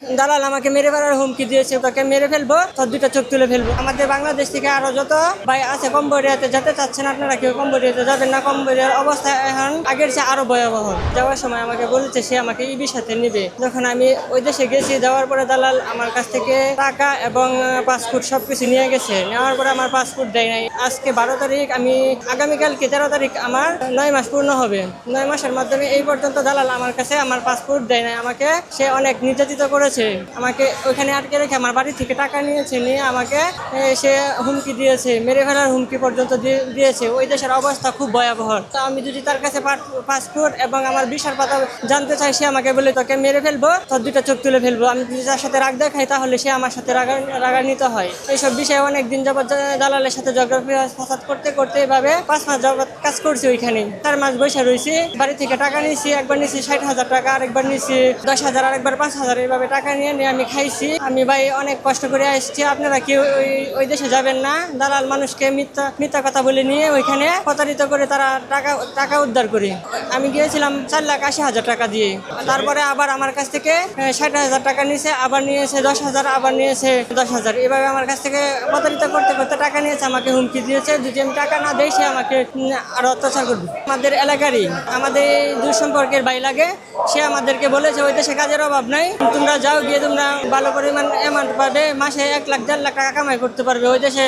দালাল আমাকে মেরে ফেলার হুমকি দিয়েছে, তোকে মেরে ফেলবো, তোর দুটো চোখ তুলে ফেলবো। আমাদের বাংলাদেশ থেকে আরো যত ভাই আছে কম্বোডিয়াতে যেতে চাচ্ছেন আপনারা, কেউ কম্বোডিয়াতে যাবেন না। কম্বোডিয়ার অবস্থা এখন আগের চেয়ে আরো ভয়াবহ। যাওয়ার সময় আমাকে বলেছে সে আমাকে ইবির সাথে নিবে। যখন আমি ওই দেশে গেছি, যাওয়ার পরে দালাল আমার কাছ থেকে টাকা এবং পাসপোর্ট সবকিছু নিয়ে গেছে। নেওয়ার পরে আমার পাসপোর্ট দেয় নাই। আজকে 12 তারিখ, আমি আগামীকালকে 13 তারিখ আমার 9 মাস পূর্ণ হবে। 9 মাসের মাধ্যমে এই পর্যন্ত দালাল আমার কাছে আমার পাসপোর্ট দেয় নাই। আমাকে সে অনেক নির্যাতিত করেছে। আমাকে ওইখানে আটকে রেখে আমার বাড়ি থেকে টাকা নিয়েছে, নিয়ে আমাকে সে হুমকি দিয়েছে, মেরে ফেলার হুমকি পর্যন্ত দিয়েছে। ওই দেশের অবস্থা খুব ভয়াবহ। তো আমি যদি তার কাছে পাসপোর্ট এবং আমার ভিসার পাতা জানতে চাই, সে আমাকে বলে তোকে মেরে ফেলবো, তোর দুটো চোখ তুলে ফেলবো। আমি যদি তার সাথে রাগ দেখাই তাহলে সে আমার সাথে রাগান্বিত হয়। এইসব বিষয়ে অনেক দিন যাবত দালালের সাথে ফাসাদ করতে করতে এভাবে 5 মাস যাবত কাজ করছি। ওইখানে 4 মাস বসে রয়েছি। বাড়ি থেকে টাকা নিয়েছি, একবার নিয়েছি 60,000 টাকা, আরেকবার নিয়েছি 10,000, আরেকবার 5,000। এইভাবে টাকা নিয়ে আমি খাইছি। আমি ভাই অনেক কষ্ট করে আসছি। আপনারা কেউ ওই দেশে যাবেন না। দালাল মানুষকে মিথ্যা কথা বলে নিয়ে ওইখানে প্রতারিত করে তারা টাকা উদ্ধার করে। আমি গিয়েছিলাম 4,80,000 টাকা দিয়ে। তারপরে আবার আমার কাছ থেকে 60,000 টাকা নিয়েছে, আবার নিয়েছে 10,000, আবার নিয়েছে 10,000। এভাবে আমার কাছ থেকে প্রতারিত করতে করতে টাকা নিয়েছে, আমাকে হুমকি দিয়েছে যদি আমি টাকা না দেই সে আমাকে আরো অত্যাচার করবে। আমাদের এলাকারই আমাদের দূর সম্পর্কের ভাই লাগে, সে আমাদেরকে বলেছে ওই দেশে কাজের অভাব নাই, তোমরা যাও, গিয়ে তোমরা ভালো পরিমাণ অ্যামাউন্ট পাবে, মাসে 1 লাখ 1.5 লাখ টাকা কামাই করতে পারবে। ওই দেশে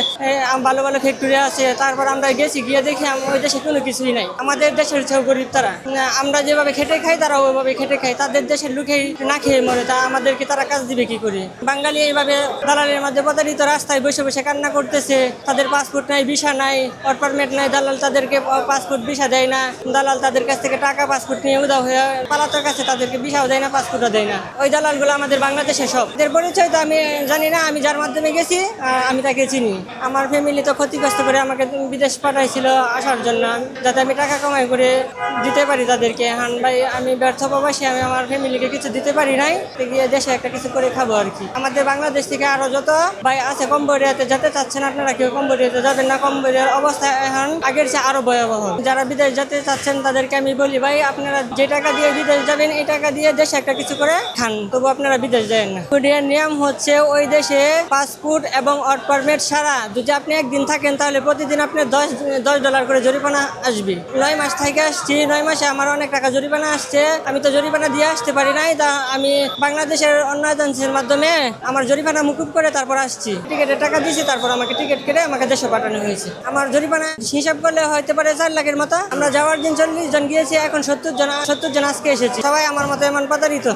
ভালো ভালো ফ্যাক্টরি আছে। তারপর আমরা গেছি, গিয়ে দেখি ওই দেশে কোনো কিছুই নাই। আমাদের দেশের চেয়েও গরিব তারা। আমরা যেভাবে খেটে খাই তারা ওইভাবে খেটে খাই। তাদের দেশের লোকেই না খেয়ে মরে, তা আমাদেরকে তারা কাজ দিবে কি করে? বাঙালি এইভাবে দালালের মধ্যে প্রতারিত রাস্তায় বসে বসে কান্না করতেছে। তাদের পাসপোর্ট নাই, ভিসা নাই, ওয়ার্ক পারমিট নাই। দালাল তাদেরকে পাসপোর্ট ভিসা দেয় না। দালাল তাদের কাছ থেকে টাকা পাসপোর্ট নিয়ে উধাও হয়ে পালাতের কাছে, তাদেরকে ভিসাও দেয় না, পাসপোর্টও দেয় না। ওই দালালগুলো আমাদের বাংলাদেশে সব। এদের পরিচয় তো আমি জানি না, আমি যার মাধ্যমে গেছি আমি তাকে চিনি। আমার ফ্যামিলি তো ক্ষতিগ্রস্ত করে আমাকে বিদেশ পাঠাইছিল আসার জন্য, যাতে আমি টাকা কামাই করে দিতে পারি তাদেরকে। হান ভাই, আমি ব্যর্থ প্রবাসী, আমি আমার ফ্যামিলিকে কিছু দিতে পারি নাই। গিয়ে দেশে একটা কিছু করে খাবো আর কি। আমাদের বাংলাদেশ থেকে আরো যত ভাই আছে কম্বোডিয়াতে যেতে চাচ্ছেন, আপনারা কেউ কম্বোডিয়াতে যাবেন না। কম্বোডিয়ার অবস্থা এখন আগের চেয়ে আরো ভয়াবহ। যারা বিদেশ যেতে চাচ্ছেন তাদেরকে আমি বলি, ভাই আপনারা যে টাকা দিয়ে বিদেশ যাবেন, এই টাকা দিয়ে দেশে একটা কিছু করে খান, তবু আপনারা বিদেশ যাবেন না। কম্বোডিয়ার নিয়ম হচ্ছে ওই দেশে পাসপোর্ট এবং ওয়ার্ক পারমিট ছাড়া যদি আপনি একদিন থাকেন, তাহলে প্রতিদিন আপনার $10 করে জরিমানা আসবে। 9 মাস থেকে আসছি, 9 মাসে আমার অনেক টাকা জরিমানা আসছে। আমি তো জরিমানা দিয়ে আসতে পারি নাই, তা আমি বাংলাদেশের অন্য এজেন্সির মাধ্যমে আমার জরিমানা মুকুব করে তারপর আসছি। টিকিটের টাকা দিয়েছি, তারপর আমাকে টিকিট কেটে আমাকে দেশে পাঠানো হয়েছে। আমার জরিমানা হিসাব করলে হয়তো পারে 4 লাখের মতো। আমরা যাওয়ার দিন 40 জন গিয়েছি, এখন 70 জন আজকে এসেছি। সবাই আমার মতো এমন প্রতারিত।